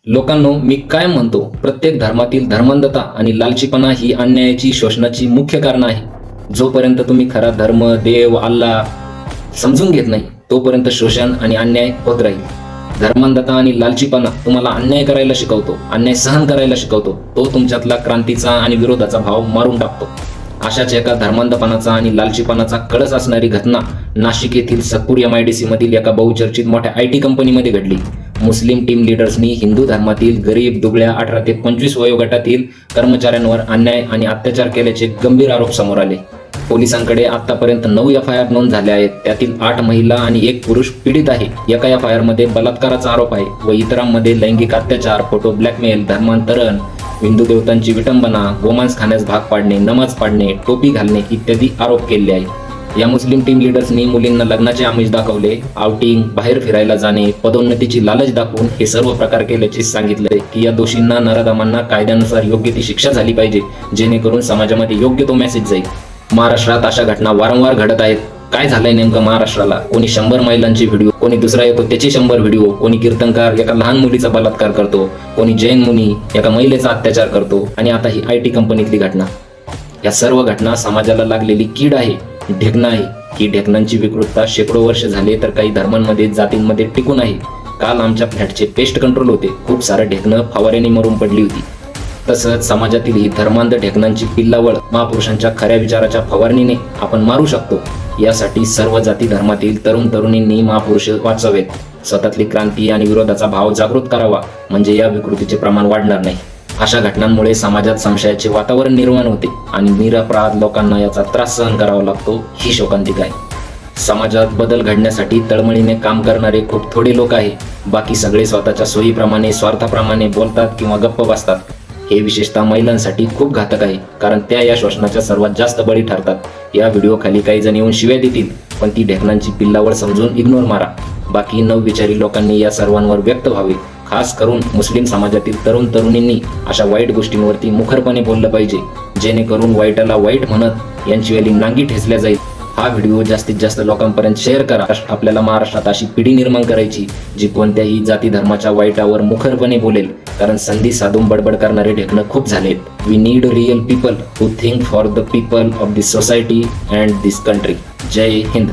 लोकांनो, मी काय म्हणतो, प्रत्येक धर्मातील धर्मांधता आणि लालचीपणा ही अन्यायाची, शोषणाची मुख्य कारण आहे. जोपर्यंत तुम्ही खरा धर्म, देव, अल्लाह समजून घेत नाही तोपर्यंत शोषण आणि अन्याय होत राहील. धर्मांधता आणि लालचीपणा तुम्हाला अन्याय करायला शिकवतो, अन्याय सहन करायला शिकवतो. तो तुमच्यातला क्रांतीचा आणि विरोधाचा भाव मारून टाकतो. अशाच एका धर्मांधपणाचा आणि लालचीपणाचा कळस असणारी घटना नाशिक येथील सतपूर MIDC मधील एका बहुचर्चित मोठ्या IT कंपनीमध्ये घडली. मुस्लिम टीम लीडर्सनी हिंदू धर्मातील गरीब, दुबळ्या 18 ते 25 वयोगटातील कर्मचाऱ्यांवर अन्याय आणि अत्याचार केल्याचे गंभीर आरोप समोर आले. पोलिसांकडे आतापर्यंत 9 FIR नोंद झाल्या आहेत. त्यातील 8 महिला आणि 1 पुरुष पीडित आहे. एका FIR मध्ये बलात्काराचा आरोप आहे व इतरांमध्ये लैंगिक अत्याचार, फोटो ब्लॅकमेल, धर्मांतरण, हिंदू देवतांची विटंबना, गोमांस खाण्यास भाग पाडणे, नमाज पाडणे, टोपी घालणे इत्यादी आरोप केले आहे. या मुस्लिम टीम लीडर्सनी मुलींना लग्नाचे आमिष दाखवले, आउटिंग, बाहेर फिरायला जाणे, पदोन्नतीची लालच दाखवून हे सर्व प्रकार केल्याचे सांगितले की या दोषींना, नराधमांना कायद्यानुसार योग्य ती शिक्षा झाली पाहिजे, जेणेकरून समाजामध्ये योग्य तो मेसेज जाईल. महाराष्ट्रात अशा घटना वारंवार घडत आहेत. काय झालंय नेमकं महाराष्ट्राला? कोणी 100 महिलांचे व्हिडिओ, कोणी दुसरा येतो त्याचे 100 व्हिडिओ, कोणी कीर्तनकार एका लहान मुलीचा बलात्कार करतो, कोणी जैन मुनी एका महिलेचा अत्याचार करतो आणि आता ही IT कंपनीतली घटना. या सर्व घटना समाजाला लागलेली कीड आहे, ढेकणं आहे. ही ढेकणांची विकृतता शेकडो वर्ष झाले तर काही धर्मांमध्ये, जातींमध्ये टिकून आहे. काल आमच्या फ्लॅटचे पेस्ट कंट्रोल होते. खूप सारं ढेकणं फवाऱ्याने मरून पडली होती. तसंच समाजातील ही धर्मांध ढेकणांची पिल्लावळ महापुरुषांच्या खऱ्या विचाराच्या फवारणीने आपण मारू शकतो. यासाठी सर्व जाती धर्मातील तरुण तरुणींनी महापुरुष वाचवेत, स्वतःतली क्रांती आणि विरोधाचा भाव जागृत करावा, म्हणजे या विकृतीचे प्रमाण वाढणार नाही. अशा घटनांमुळे समाजात संशयाचे वातावरण निर्माण होते आणि निरपराध लोकांना याचा त्रास सहन करावा लागतो. ही शोकांतिका आहे. समाजात बदल घडण्यासाठी तळमळीने काम करणारे खूप थोडे लोक आहे. बाकी सगळे स्वतःच्या सोयीप्रमाणे, स्वार्थाप्रमाणे बोलतात किंवा गप्प बसतात. हे विशेषतः महिलांसाठी खूप घातक आहे, कारण त्या या शोषणाच्या सर्वात जास्त बळी ठरतात. या व्हिडिओ खाली काही जण येऊन शिव्या देतील, पण ती ढेकणांची पिल्लावळ समजून इग्नोर मारा. बाकी नवविचारी लोकांनी या सर्वांवर व्यक्त व्हावे. खास करून मुस्लिम समाजातील तरुण तरुणींनी अशा वाईट गोष्टींवरती मुखरपणे बोललं पाहिजे, जेणेकरून वाईटाला वाईट म्हणत यांची वेली नांगी ठेचल्या जाईल. हा व्हिडिओ जास्तीत जास्त लोकांपर्यंत शेअर करा. आपल्याला महाराष्ट्रात अशी पिढी निर्माण करायची जी कोणत्याही जाती धर्माच्या वाईटावर मुखरपणे बोलेल, कारण संधी साधून बडबड करणारे ढेकणं खूप झालेत. We need real people who think for the people of this society and this country. जय हिंद.